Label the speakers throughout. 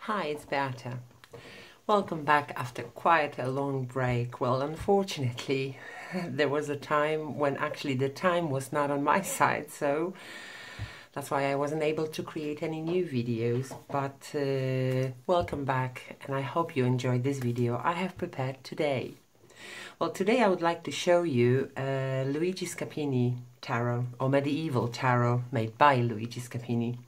Speaker 1: Hi, it's Beata. Welcome back after quite a long break. Well, unfortunately, there was a time when actually the time was not on my side, so that's why I wasn't able to create any new videos. But welcome back, and I hope you enjoyed this video I have prepared today. Well, today I would like to show you Luigi Scappini tarot, or medieval tarot made by Luigi Scappini.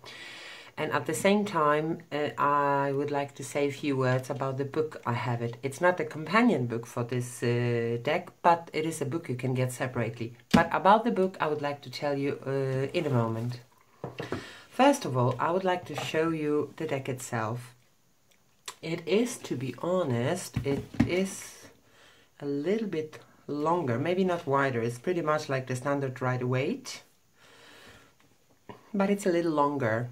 Speaker 1: And at the same time, I would like to say a few words about the book I have it. It's not a companion book for this deck, but it is a book you can get separately. But about the book, I would like to tell you in a moment. First of all, I would like to show you the deck itself. It is, to be honest, it is a little bit longer, maybe not wider. It's pretty much like the standard Rider-Waite, but it's a little longer.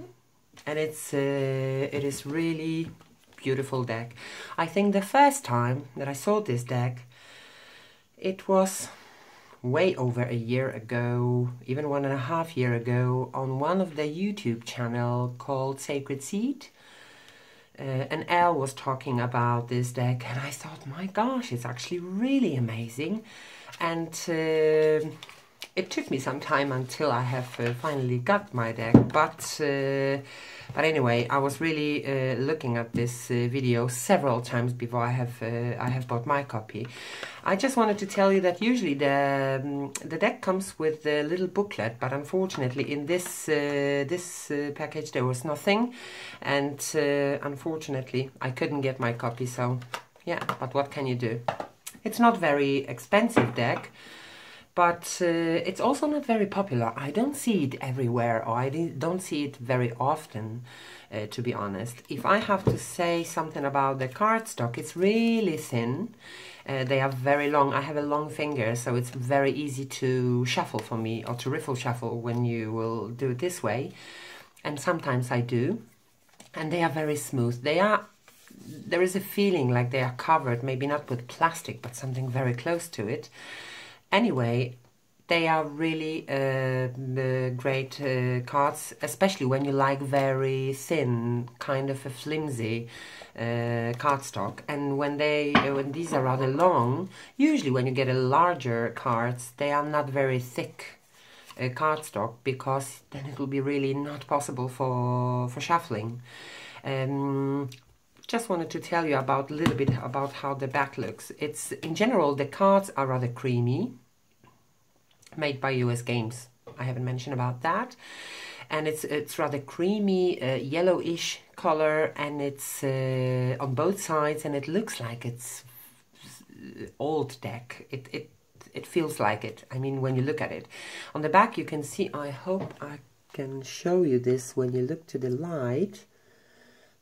Speaker 1: And it is really beautiful deck. I think the first time that I saw this deck, it was way over a year ago, even 1.5 years ago, on one of the YouTube channel called Sacred Seed. And Elle was talking about this deck, and I thought, my gosh, it's actually really amazing. And it took me some time until I have finally got my deck, but anyway, I was really looking at this video several times before I have bought my copy. I just wanted to tell you that usually the deck comes with a little booklet, but unfortunately in this package there was nothing, and unfortunately I couldn't get my copy. So yeah, but what can you do? It's not very expensive deck, but it's also not very popular. I don't see it everywhere, or I don't see it very often, to be honest. If I have to say something about the cardstock, it's really thin. They are very long. I have a long finger, so it's very easy to shuffle for me, or to riffle shuffle when you will do it this way. And sometimes I do. And they are very smooth. There is a feeling like they are covered, maybe not with plastic, but something very close to it. Anyway, they are really great cards, especially when you like very thin, kind of a flimsy cardstock. And when these are rather long, usually when you get a larger cards, they are not very thick cardstock, because then it will be really not possible for shuffling. Just wanted to tell you a little bit about how the back looks. It's, in general, the cards are rather creamy, made by US Games. I haven't mentioned about that. And it's rather creamy, yellowish color, and it's on both sides, and it looks like it's old deck. It feels like it. I mean, when you look at it. On the back you can see, I hope I can show you this when you look to the light.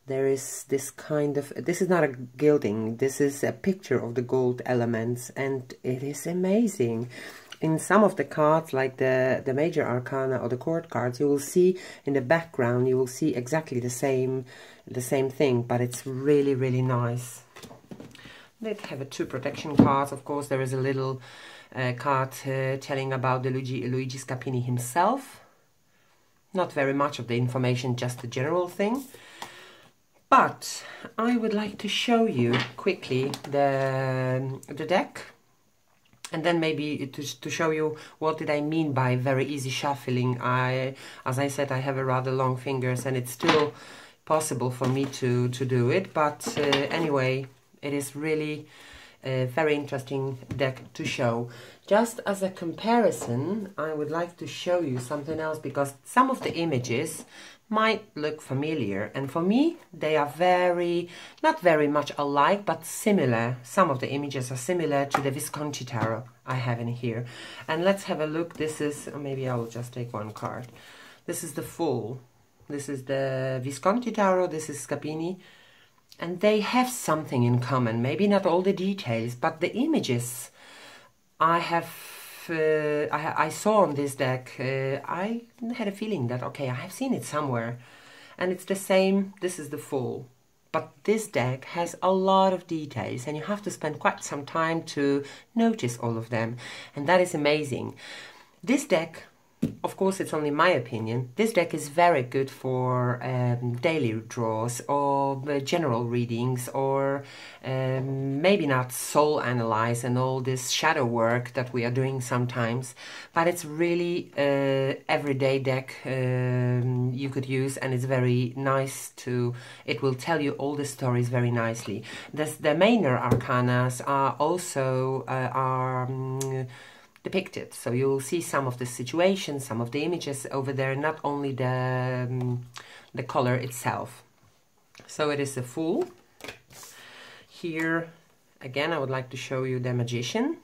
Speaker 1: There is this kind of, this is not a gilding, this is a picture of the gold elements, and it is amazing. In some of the cards, like the Major Arcana or the court cards, you will see in the background, you will see exactly the same thing, but it's really, really nice. They have 2 protection cards. Of course, there is a little card telling about the Luigi Scappini himself. Not very much of the information, just the general thing. But I would like to show you quickly the deck, and then maybe to show you what did I mean by very easy shuffling. As I said, I have a rather long fingers, and it's still possible for me to do it. But anyway, it is really a very interesting deck to show. Just as a comparison, I would like to show you something else, because some of the images might look familiar, and for me they are not very much alike, but similar. Some of the images are similar to the Visconti tarot I have in here. And let's have a look. This is, maybe I will just take one card. This is the Fool. This is the Visconti tarot. This is Scappini, and they have something in common. Maybe not all the details, but the images I saw on this deck, I had a feeling that, okay, I have seen it somewhere. And it's the same. This is the Fool. But this deck has a lot of details, and you have to spend quite some time to notice all of them. And that is amazing. This deck of course, it's only my opinion. This deck is very good for daily draws or general readings, or maybe not soul analyze and all this shadow work that we are doing sometimes. But it's really everyday deck you could use, and it's very nice to. It will tell you all the stories very nicely. The Manor Arcanas are also depicted, so you'll see some of the situations, some of the images over there, not only the color itself. So it is a Fool. Here again I would like to show you the Magician.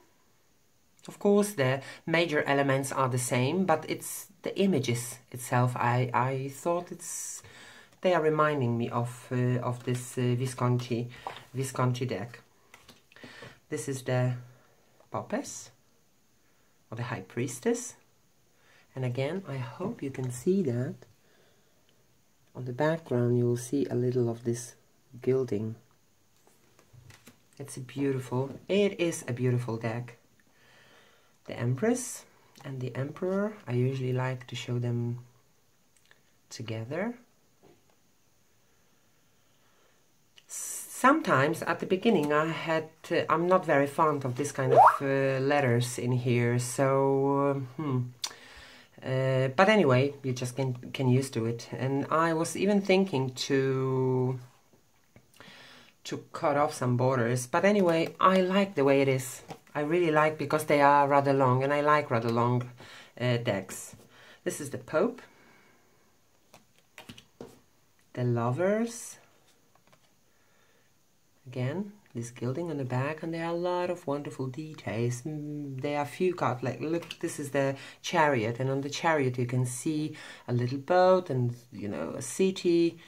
Speaker 1: Of course the major elements are the same, but it's the images itself. I thought they are reminding me of this Visconti deck. This is the Poppes, or the High Priestess, and again I hope you can see that on the background. You will see a little of this gilding. It is a beautiful deck. The Empress and the Emperor, I usually like to show them together. Sometimes at the beginning I'm not very fond of this kind of letters in here, so but anyway, you just can use to it. And I was even thinking to cut off some borders, but anyway, I like the way it is. I really like, because they are rather long, and I like rather long decks. This is the Pope, the Lovers. Again, this gilding on the back, and there are a lot of wonderful details. There are few cards, like look, this is the Chariot, and on the Chariot you can see a little boat and, you know, a city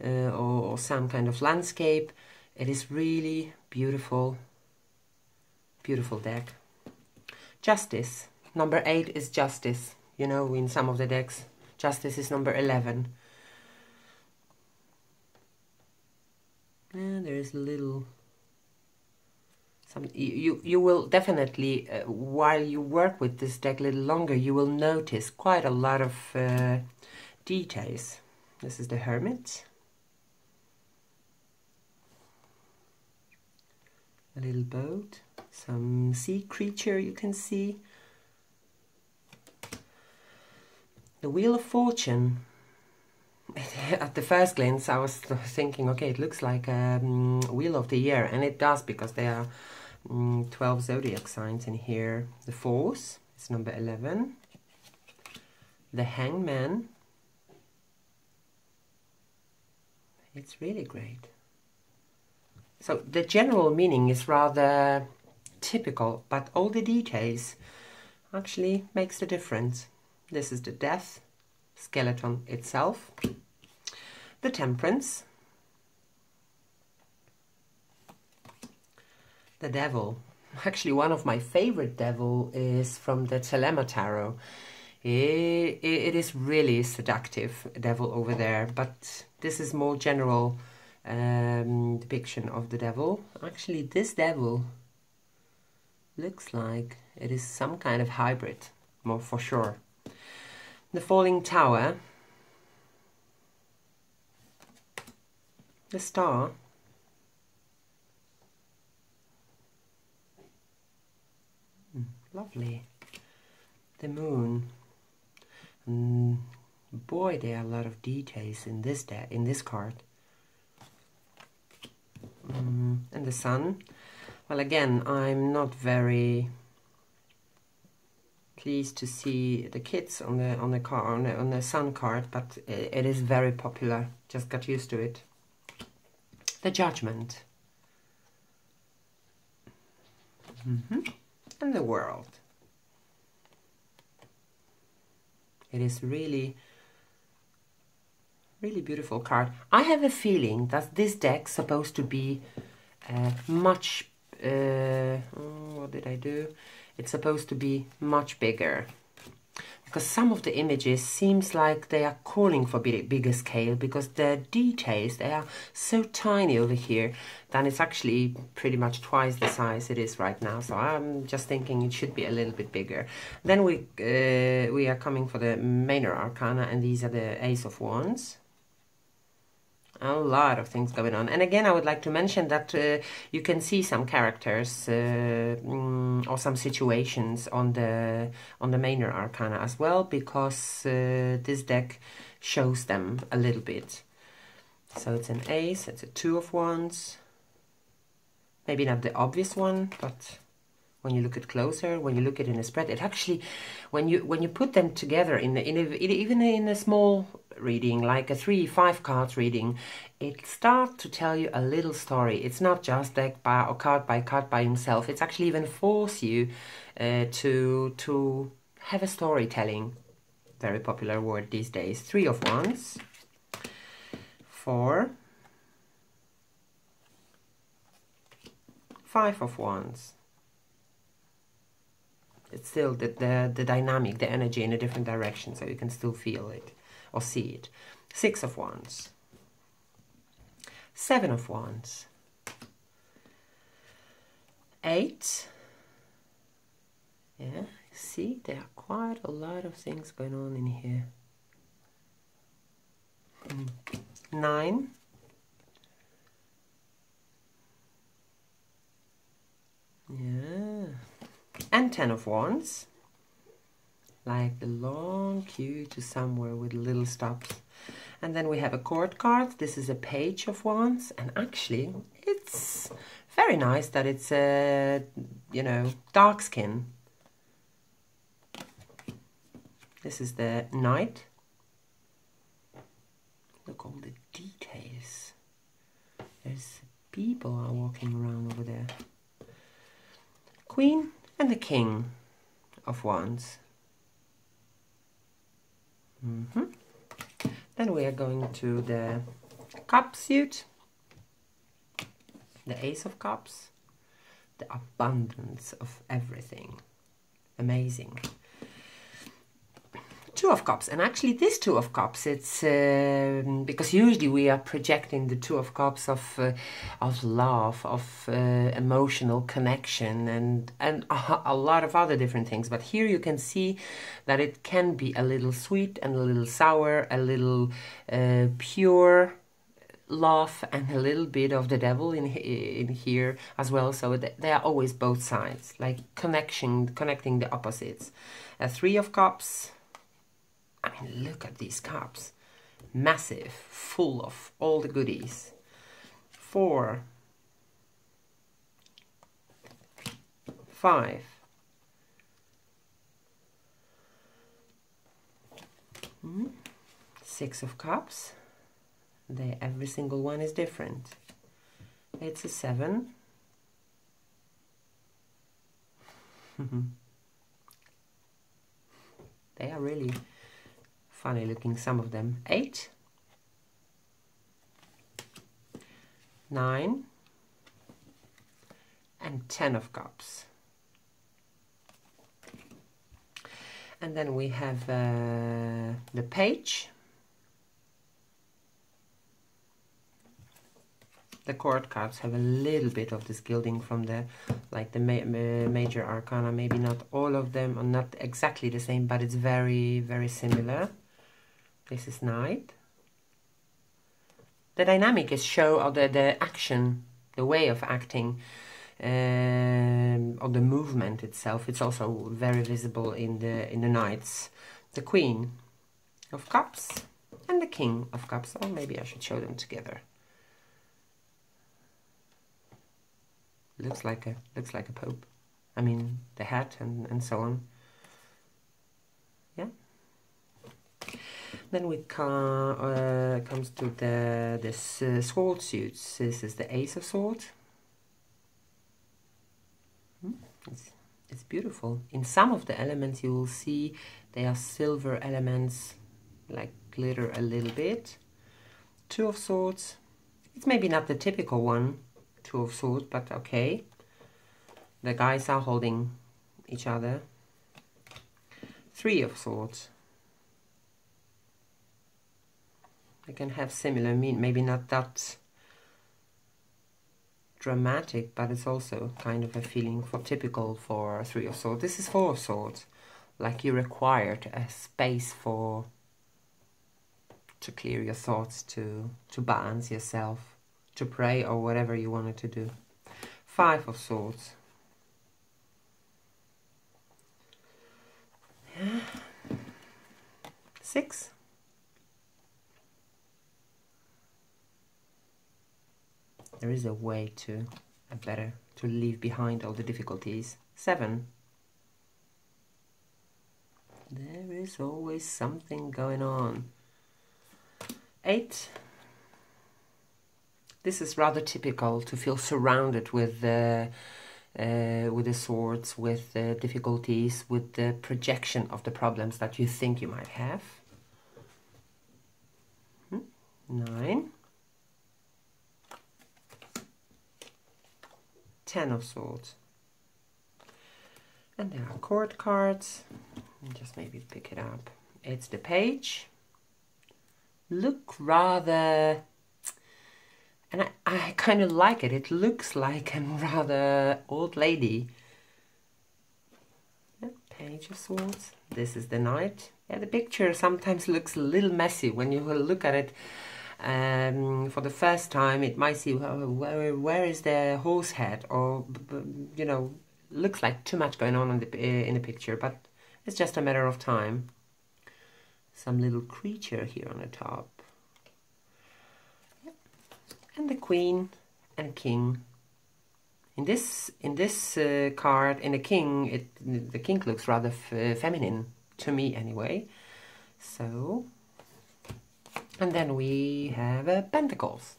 Speaker 1: or some kind of landscape. It is really beautiful, beautiful deck. Justice, number 8 is Justice. You know, in some of the decks, Justice is number 11. And there is a little, you will definitely, while you work with this deck a little longer, you will notice quite a lot of details. This is the Hermit. A little boat, some sea creature you can see. The Wheel of Fortune. At the first glance I was thinking, okay, it looks like a Wheel of the Year, and it does, because there are 12 zodiac signs in here. The Force is number 11. The Hangman. It's really great. So the general meaning is rather typical, but all the details actually makes the difference. This is the Death skeleton itself. The Temperance. The Devil. Actually, one of my favorite devil is from the Telema Tarot. It is really seductive, devil over there, but this is more general depiction of the devil. Actually, this devil looks like it is some kind of hybrid, more for sure. The Falling Tower. The Star. Lovely. The Moon. Boy, there are a lot of details in this card. And the Sun. Well, again, I'm not very pleased to see the kids on the Sun card, but it is very popular. Just got used to it. The Judgment. And the World. It is really, really beautiful card. I have a feeling that this deck's supposed to be much. What did I do? It's supposed to be much bigger. because some of the images seems like they are calling for bigger scale, because the details, they are so tiny over here, then it's actually pretty much twice the size it is right now. So I'm just thinking it should be a little bit bigger. Then we are coming for the Manor Arcana, and these are the Ace of Wands. A lot of things going on. And again, I would like to mention that you can see some characters or some situations on the Manor Arcana as well, because this deck shows them a little bit. So it's an Ace, it's a Two of Wands. Maybe not the obvious one, but when you look at closer, when you look at it in a spread, it actually, when you put them together even in a small reading, like a 3-5 cards reading, it starts to tell you a little story. It's not just deck by or card by himself. It's actually even force you to have a storytelling. Very popular word these days. 3 of Wands, 4, 5 of Wands. It's still the dynamic, the energy in a different direction, so you can still feel it or see it. 6 of Wands, 7 of Wands, 8. Yeah, see, there are quite a lot of things going on in here. 9. Yeah. And 10 of Wands, like the long queue to somewhere with little stops. And then we have a court card. This is a Page of Wands, and actually it's very nice that it's a, you know, dark skin. This is the Knight. Look, all the details. There's people are walking around over there. Queen and the King of Wands. Then we are going to the Cup suit, the Ace of Cups, the abundance of everything. Amazing. 2 of Cups, and actually this 2 of Cups, it's because usually we are projecting the 2 of Cups of love, of emotional connection, and a lot of other different things. But here you can see that it can be a little sweet and a little sour, a little pure love, and a little bit of the devil in here as well. So they are always both sides, like connecting the opposites. A 3 of Cups. I mean, look at these cups. Massive, full of all the goodies. 4, 5, 6 of Cups. Every single one is different. It's a 7. They are really funny looking, some of them. 8, 9, and 10 of Cups. And then we have the Page, the court cards have a little bit of this gilding from the major arcana. Maybe not all of them, or not exactly the same, but it's very, very similar. This is Knight. The dynamic is or the action, the way of acting, or the movement itself. It's also very visible in the Knights. The Queen of Cups and the King of Cups. Or maybe I should show them together. Looks like a pope. I mean, the hat and so on. Yeah. Then we comes to this sword suits. This is the Ace of Swords. It's beautiful. In some of the elements you will see they are silver elements, like glitter a little bit. 2 of Swords. It's maybe not the typical one, 2 of Swords, but okay. The guys are holding each other. Three of Swords. They can have similar meaning, maybe not that dramatic, but it's also kind of a feeling for typical for Three of Swords. This is Four of Swords, like you required a space to clear your thoughts, to balance yourself, to pray or whatever you wanted to do. Five of Swords. Yeah. Six. There is a way to leave behind all the difficulties. Seven. There is always something going on. Eight. This is rather typical, to feel surrounded with the swords, with the difficulties, with the projection of the problems that you think you might have. 9. 10 of Swords. And there are court cards. Just maybe pick it up. It's the Page. Look rather... And I kind of like it. It looks like a rather old lady. Yeah, Page of Swords. This is the Knight. Yeah, the picture sometimes looks a little messy. When you look at it for the first time, it might see, where is the horse head? Or, you know, looks like too much going on in the picture. But it's just a matter of time. Some little creature here on the top. And the Queen and King. In this card, in the King, the King looks rather feminine to me anyway. So, and then we have Pentacles.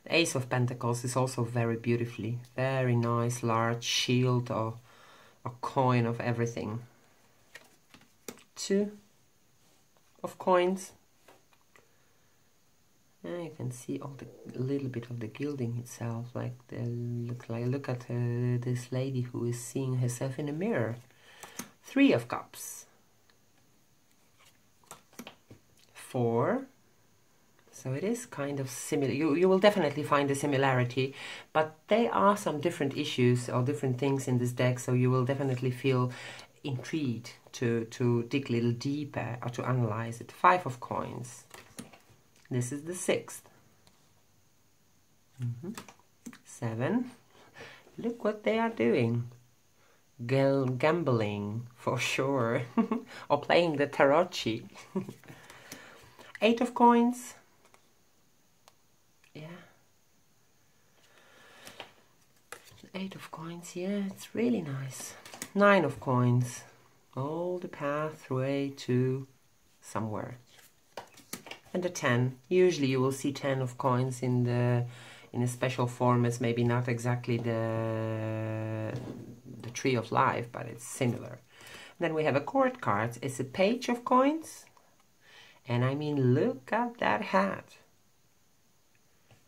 Speaker 1: The Ace of Pentacles is also very beautifully, very nice, large shield or a coin of everything. 2 of Coins. And you can see all the little bit of the gilding itself, like look at this lady who is seeing herself in a mirror. 3 of Cups. 4. So it is kind of similar. You will definitely find a similarity, but there are some different issues or different things in this deck, so you will definitely feel intrigued to dig a little deeper or to analyze it. 5 of Coins. This is the 6th. 7. Look what they are doing. Gambling, for sure. Or playing the tarocchi. 8 of Coins. Yeah. 8 of Coins, yeah, it's really nice. 9 of Coins. All the pathway to somewhere. And the 10. Usually you will see 10 of Coins in a special form. It's maybe not exactly the Tree of Life, but it's similar. Then we have a court card. It's a Page of Coins. And I mean, look at that hat.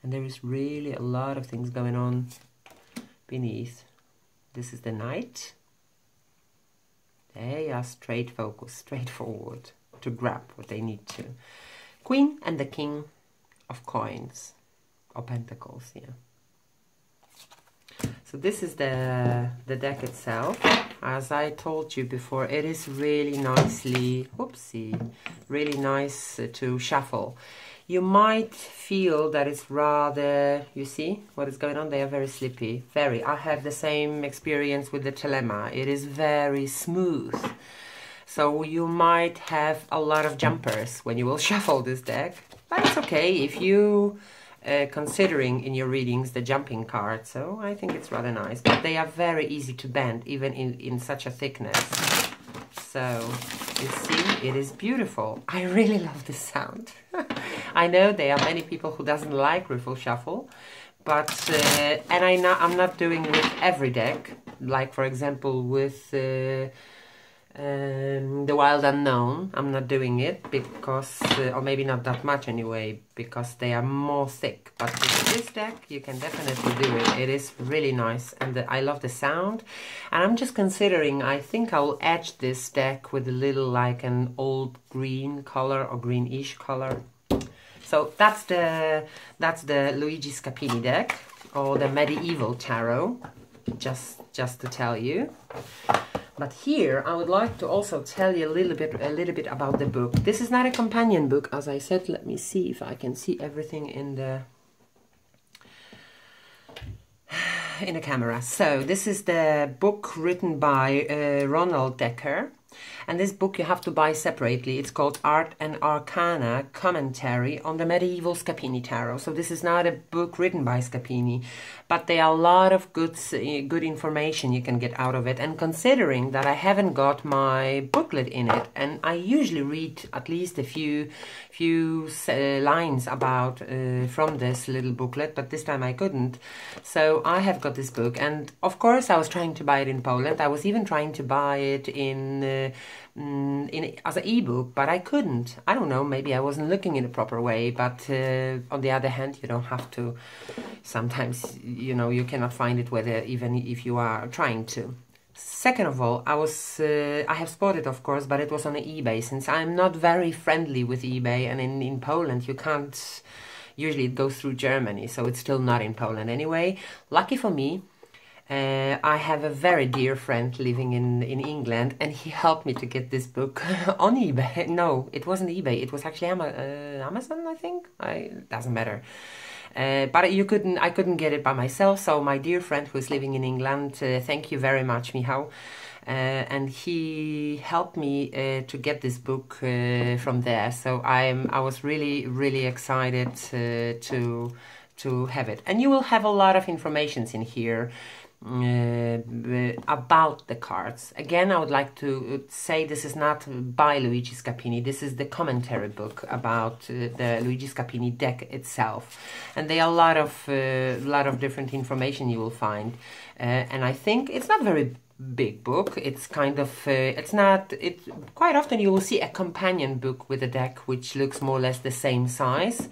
Speaker 1: And there is really a lot of things going on beneath. This is the Knight. They are straightforward to grab what they need to. Queen and the King of Coins, or Pentacles, yeah. So this is the deck itself. As I told you before, it is really nicely, really nice to shuffle. You might feel that it's rather, you see what is going on? They are very slippy, I have the same experience with the Telema. It is very smooth. So you might have a lot of jumpers when you will shuffle this deck, but it's okay if you considering in your readings the jumping card, so I think it's rather nice. But they are very easy to bend, even in such a thickness. So you see, it is beautiful. I really love this sound. I know there are many people who doesn't like riffle shuffle, but I'm not doing with every deck. Like for example with The Wild Unknown. I'm not doing it because, or maybe not that much anyway, because they are more thick. But with this deck, you can definitely do it. It is really nice, and I love the sound. And I'm just considering, I think I will edge this deck with a little like an old green color or greenish color. So that's the Luigi Scappini deck, or the Medieval Tarot, just to tell you. But here I would like to also tell you a little bit about the book. This is not a companion book, as I said. Let me see if I can see everything in the camera. So this is the book written by Ronald Decker. And this book you have to buy separately. It's called Art and Arcana Commentary on the Medieval Scappini Tarot. So this is not a book written by Scappini, but there are a lot of good information you can get out of it. And considering that I haven't got my booklet in it, and I usually read at least a few lines about from this little booklet, but this time I couldn't. So I have got this book, and of course I was trying to buy it in Poland. I was even trying to buy it in as an ebook, but I couldn't. I don't know, maybe I wasn't looking in a proper way, but on the other hand, you don't have to. Sometimes, you know, you cannot find it even if you are trying to. Second of all, I have spotted, of course, but it was on eBay, since I'm not very friendly with eBay, and in Poland you can't, usually it goes through Germany, so it's still not in Poland anyway. Lucky for me, I have a very dear friend living in England, and he helped me to get this book on eBay. No, it wasn't eBay, it was actually Amazon, I think. It doesn't matter. But I couldn't get it by myself, so my dear friend who is living in England, thank you very much, Michał, and he helped me to get this book from there. So I was really excited to have it, and you will have a lot of information in here about the cards. Again, I would like to say this is not by Luigi Scappini. This is the commentary book about the Luigi Scappini deck itself, and there are a lot of different information you will find. And I think it's not very big book. It's kind of quite often you will see a companion book with a deck which looks more or less the same size.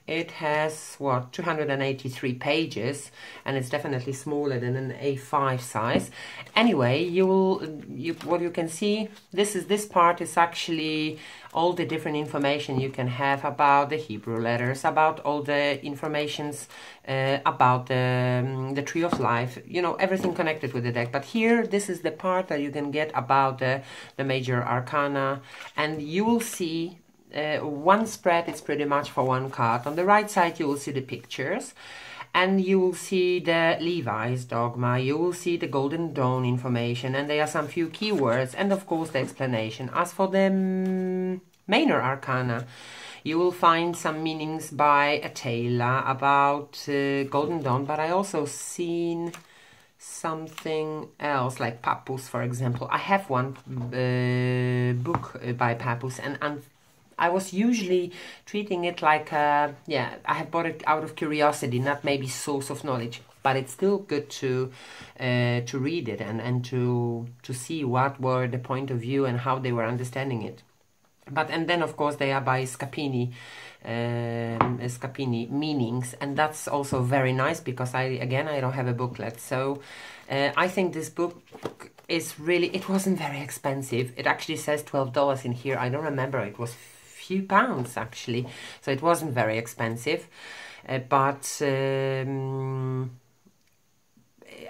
Speaker 1: It has, what, 283 pages, and it's definitely smaller than an A5 size. Anyway, what you can see, this part is actually all the different information you can have about the Hebrew letters, about all the informations about the Tree of Life, you know, everything connected with the deck. But here, this is the part that you can get about the Major Arcana, and you will see one spread is pretty much for one card. On the right side you will see the pictures, and you will see the Levi's dogma, you will see the Golden Dawn information, and there are some few keywords, and of course the explanation. As for the Manor Arcana, you will find some meanings by a tailor about Golden Dawn, but I also seen something else like Papus, for example. I have one book by Papus, and I was usually treating it like, I have bought it out of curiosity, not maybe source of knowledge, but it's still good to read it and to see what were the point of view and how they were understanding it. And then of course they are by Scappini meanings, and that's also very nice because I don't have a booklet, so I think this book is really, it wasn't very expensive. It actually says $12 in here. I don't remember, it was few pounds actually, so it wasn't very expensive, but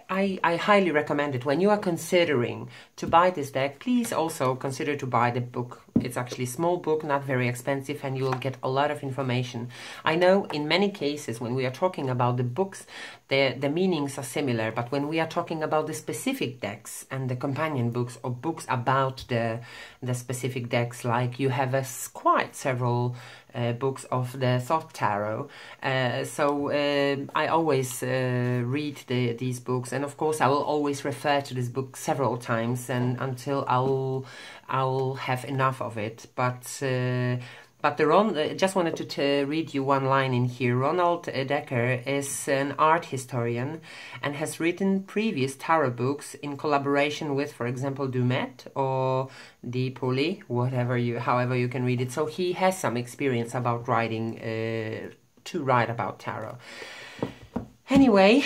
Speaker 1: I highly recommend it. When you are considering to buy this deck, please also consider to buy the book. It's actually a small book, not very expensive, and you will get a lot of information. I know in many cases when we are talking about the books, the meanings are similar, but when we are talking about the specific decks and the companion books or books about the specific decks, like you have quite several books of the Thoth Tarot, so I always read these books, and of course I will always refer to this book several times and until I'll have enough of it. But But just wanted to read you one line in here. Ronald Decker is an art historian and has written previous tarot books in collaboration with, for example, Dumet or Di Poli, however you can read it. So he has some experience about writing, to write about tarot. Anyway,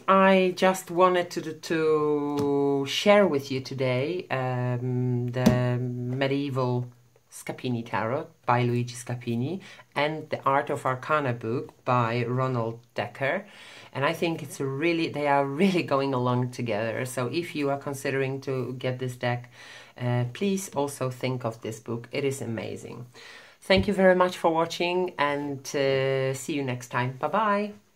Speaker 1: I just wanted to share with you today the medieval Scappini Tarot by Luigi Scappini and the Art of Arcana book by Ronald Decker. And I think they are really going along together. So if you are considering to get this deck, please also think of this book. It is amazing. Thank you very much for watching, and see you next time. Bye-bye.